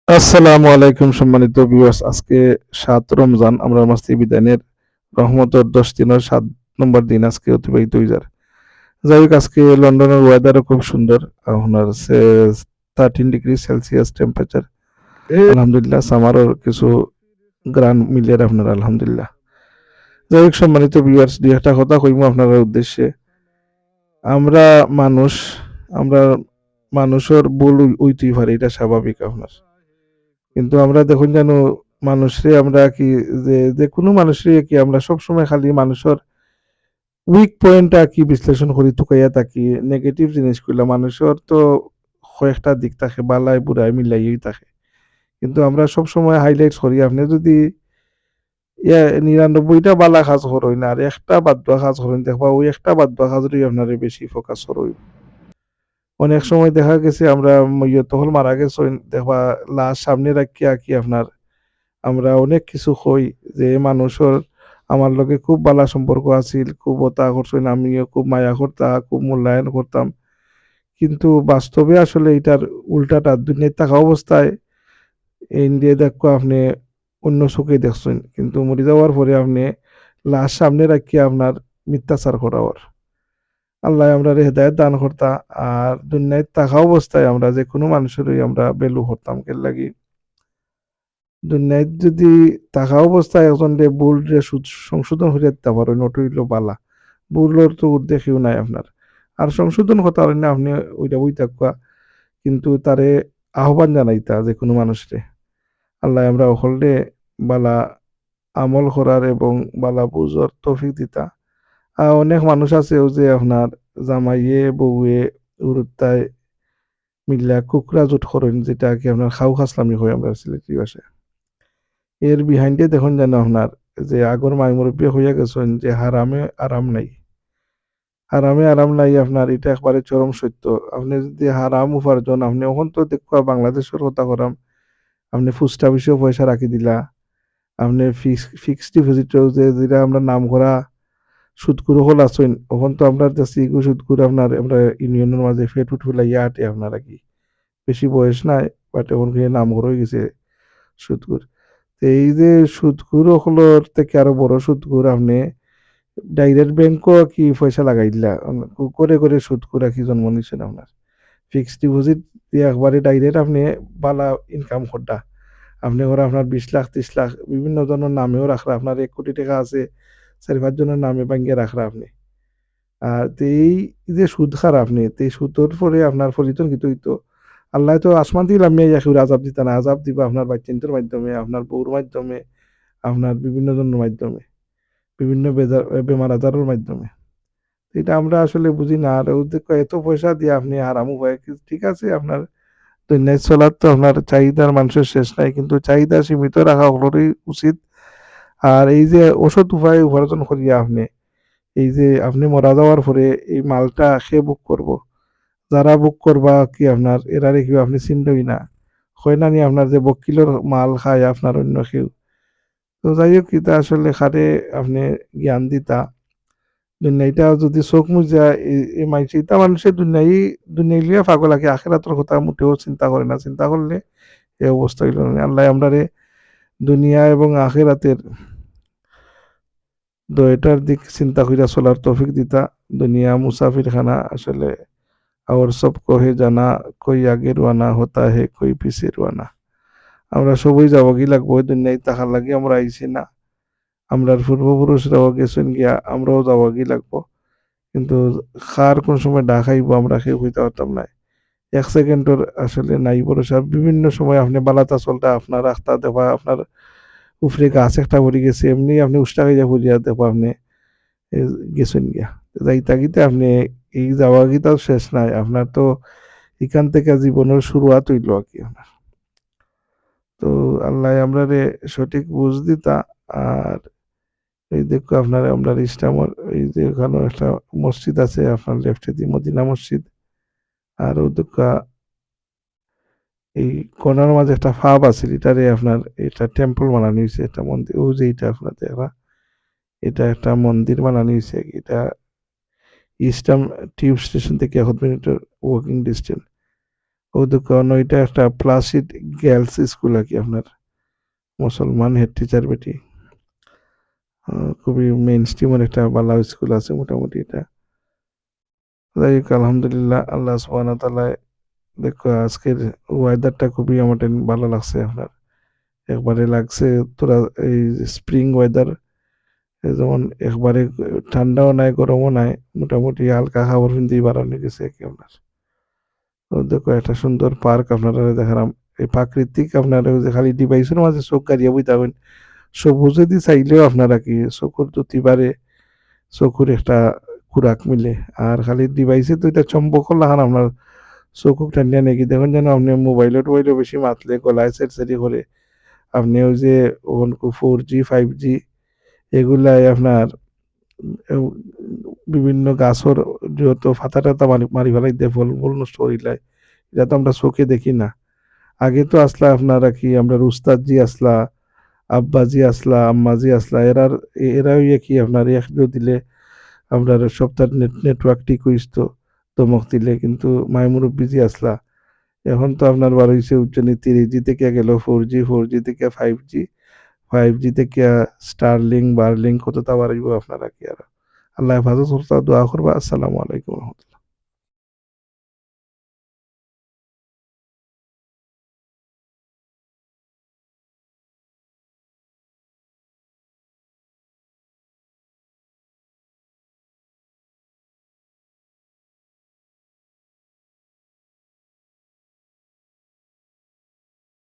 আসসালামু আলাইকুম সম্মানিত ভিউয়ার্স, আজকে ৭ রমজান আমরা মাসে বিদানের রহমতের ১০ দিনের ৭ নম্বর দিন আজকে অতিবাহিত হইজার। যাই হোক, আজকে লন্ডনের ওয়েদারও খুব সুন্দর। আপনার 13 ডিগ্রি সেলসিয়াস টেম্পারেচার। আলহামদুলিল্লাহ, সামারও কিছু গ্রান মিলিয়ে আপনার আলহামদুলিল্লাহ। যাই হোক সম্মানিত ভিউয়ার্স, দুই একটা কথা কইমু আপনার উদ্দেশ্যে। আমরা মানুষ, আমরা মানুষের ভুল হইতেই পারে, এটা স্বাভাবিক আপনার। কিন্তু আমরা দেখুন যেন মানুষরে আমরা কি যে কোনো মানুষরে কি আমরা সবসময় খালি মানুষের উইক পয়েন্টটা কি বিশ্লেষণ করি টুকাইয়া থাকি, নেগেটিভ জিনিস কইলা মানুষের তো কয়েকটা দিক থাকে, বালাই বুড়াই মিলাইয়াই থাকে। কিন্তু আমরা সবসময় হাইলাইটস করি আপনি যদি ৯৯টা বালা কাজ করই না আর একটা বাদ দেওয়া কাজ করেন, দেখবা ওই একটা বাদ দেওয়া কাজেরই আপনারে বেশি ফোকাস করই। অনেক সময় দেখা গেছে আমরা তখন মারা গেছে দেখবা লাশ সামনে রাখিয়া কি আপনার আমরা অনেক কিছু কই যে মানুষের আমার লগে খুব বালা সম্পর্ক আছিল, খুব ওতা করছেন, আমিও খুব মায়া করতাম, খুব মূল্যায়ন করতাম। কিন্তু বাস্তবে আসলে এটার উল্টাটা দুনিয়ায় থাকা অবস্থায় এই দিয়ে দেখো আপনি অন্য চোখে দেখছেন। কিন্তু মরে যাওয়ার পরে আপনি লাশ সামনে রাখিয়া আপনার মিথ্যাচার করাওয়ার। আল্লাহ আমরারে হেদায়েত দান করতা। আর দুনিয়ায় থাকা অবস্থায় আমরা যেকোনো মানুষেরই আমরা ভ্যালু করতাম। কেন লাগি দুনিয়ায় যদি থাকা অবস্থায় একজনরে ভুলরে সংশোধন হইয়া দিতে পারেন, ওটা হইল বালা। ভুলের তো ঊর্ধ্বে কেউ নাই আপনার। আর সংশোধন কথা হলেন না আপনি ওইটা বই থাকুয়া, কিন্তু তারে আহ্বান জানাইতা যেকোনো মানুষরে। আল্লাহ আমরা সকলে বালা আমল করার এবং বালা বুঝর তৌফিক দিতা। আর অনেক মানুষ আছে ও যে আপনার জামাইয়ে বউয়ে উরুত্তায় মিল্লা কুকরা জোট করেন, যেটা কি আপনার খাউ খাসলামি হয় আমরা সিলেটি ভাষায়। এর বিহাইন্ডে দেখুন যেন আপনার যে আগর মাই মুরব্বী হইয়া গেছেন যে হারামে আরাম নাই। হারামে আরাম নাই আপনার, এটা একবারে চরম সত্য। আপনি যদি হারাম উপার্জন আপনি এখন তো দেখবা বাংলাদেশের কথা করাম, আপনি ফুস্টা বিষয়ে পয়সা রাখি দিলা, আপনি ফিক্সড ডিপোজিটেও যে যেটা আমরা নাম করা সুদকুর হল আছেন, এখন তো আপনার কাছে ইগু সুদকুর আপনার আমরা ইউনিয়নের মাঝে ফেট উঠ লাইয়া আটে আপনার আর কি। বেশি বয়স নাই, বাট এখন নাম করে গেছে সুদকুর। তো এই যে সুদখোর হলোর থেকে আরো বড় সুদখোর আপনি ডাইরেক্ট ব্যাংকও কি পয়সা লাগাই দিলা, করে করে সুদখোর কি জন্ম নিছেন আপনার। ফিক্সড ডিপোজিট দিয়ে একবারে ডাইরেক্ট আপনি বালা ইনকাম করডা। আপনি ওরা আপনার ২০ লাখ ৩০ লাখ বিভিন্ন জনের নামেও রাখরা, আপনার ১ কোটি টাকা আছে ৪-৫ জনের নামে ভাঙ্গিয়ে রাখরা আপনি। আর তো এই যে সুদ খারা আপনি, তো এই সুদের পরে আপনার ফলিতন কিন্তু হইতো আল্লাহ তো আসমান থেকে নামিয়ে একেবারে আজাব দিতা না, আজাব দিবা আপনার বাচ্চাদের মাধ্যমে, আপনার বউর মাধ্যমে, আপনার বিভিন্ন জনের মাধ্যমে, বিভিন্ন বেমার আজারের মাধ্যমে। এটা আমরা আসলে বুঝি না। আর ওদের এত পয়সা দিয়ে আপনি আরামও পায়, ঠিক আছে আপনার দুনিয়ায় চলার তো আপনার চাহিদার মানুষের শেষ নাই, কিন্তু চাহিদা সীমিত রাখা হলোরই উচিত। আর এই যে ওষুধ উপায় উপার্জন করিয়া আপনি এই যে আপনি মারা যাওয়ার পরে এই মালটা সে বুক করব, যারা বুক করবা কি আপনার এরারে কি আপনি চিনতই না, হয় না নি আপনার যে বকিলের মাল খায় আপনার অন্য কেউ। তো যাই হোক, এটা আসলে খারে আপনি জ্ঞান দিতা দুনিয়াটা যদি চোখ মুজা এই মাইছে ইতা মানুষের দুনিয়াই লিয়া পাগল লাগে, আখেরাতের কথা মোটেও চিন্তা করে না। চিন্তা করলে এই অবস্থা হইল না। আল্লাহ আমরারে দুনিয়া এবং আখেরাতের দুইটার দিক চিন্তা কইরা চলার তৌফিক দিতা। দুনিয়া মুসাফির খানা আসলে, और सबको है जाना, कोई आगे রওয়ানা होता है कोई पीछे রওয়ানা। আমরা সবই যাব কি লাগবো, ওই দুনিয়ায় থাকার লাগি আমরা আইছি না। আমরার পূর্বপুরুষরাও গেছেন গিয়া, আমরাও যাব কি লাগবো। কিন্তু কার কোন সময় ডাক আইবো আমরা কেউ কইতে পারতাম না। ১ সেকেন্ডের আসলে নাই ভরসা। বিভিন্ন সময় আপনি বালাতা চলটা আপনার রাস্তা দেখবা আপনার উপরে গাছ একটা পড়ে গেছে, এমনি আপনি উষ্টা খাইয়া পড়িয়া দেখবা আপনি এ গেছেন গিয়া। যাইতা গিতে আপনি এই যাওয়া গিতাও শেষ নাই। আপনার তো এখান থেকে জীবনের শুরুয়াত হইল আরকি আপনার। তো আল্লাহ আমরারে সঠিক বুঝ দিতা। আর এই দেখো আপনার আমরা ইস্টামর এই যে ওখানে একটা মসজিদ আছে আপনার লেফটে দিয়ে মদিনা মসজিদ। আর ও দেখা এই কর্নার মাঝে একটা ফার্ম আছে, এটারে আপনার এটা টেম্পল বানানো হয়েছে, এটা মন্দির ও যে এটা আপনার দেখা, এটা একটা মন্দির বানানো হয়েছে। এটা ইস্টার্ন টিউব স্টেশন থেকে ১ মিনিটের ওয়াকিং ডিস্টেন্স। ও দোকান ওইটা একটা প্লাসিড গার্লস স্কুল আর কি আপনার মুসলমান হেড টিচার বেটি। খুবই মেইন স্ট্রিমের একটা ভালো স্কুল আছে মোটামুটি এটা। যাই হোক আলহামদুলিল্লাহ আল্লাহ সুবহানাহু ওয়া তাআলা দেখো আজকের ওয়েদারটা খুবই আমার ভালো লাগছে আপনার। একবারে লাগছে তোরা এই স্প্রিং ওয়েদার যেমন একবারে ঠান্ডাও নাই গরমও নাই মোটামুটি হালকা খাবার পিন্দি বাড়ানো গেছে কি আপনার। তো দেখো একটা সুন্দর পার্ক আপনারা দেখালাম এই প্রাকৃতিক আপনারা ওই যে খালি ডিভাইসের মাঝে চোখ গাড়িয়ে বই থাকেন সবুজেদি চাইলেও আপনারা কি চকুর দুটিবারে চকুর একটা খুরাক মিলে আর খালি ডিভাইসে তো এটা চম্বক লাগান আপনার চোখ টানিয়া নাকি দেখুন যেন আপনি মোবাইলে টোবাইলে বেশি মাতলে গলায় সেরসেরি করে আপনি ওই যে ওখান 4G 5G এগুলাই আপনার উম, বিভিন্ন গাছর যত ফাতা টাতা মারি ফেলাই দিয়ে ফল মূল নষ্ট করিলাই এটা তো আমরা চোখে দেখি না আগে তো আসলা আপনারা কি আমরা উস্তাদজি আসলা আব্বাজি আসলা আম্মাজি আসলা এরাও ইয়ে কি আপনার এক দিলে আপনার সপ্তাহ নেটওয়ার্ক ঠিক হইতো দমক দিলে কিন্তু মাই মুরব্বিজি আসলা এখন তো আপনার বার হইছে উচ্চনি 3G থেকে গেল 4G 4G থেকে 5G 5G থেকে স্টারলিং বারলিং কত তা বাড়াইব আপনারা কি আর আল্লাহ হেফাজত করতা দোয়া করবা আসসালামু আলাইকুম রহমতুল্লাহ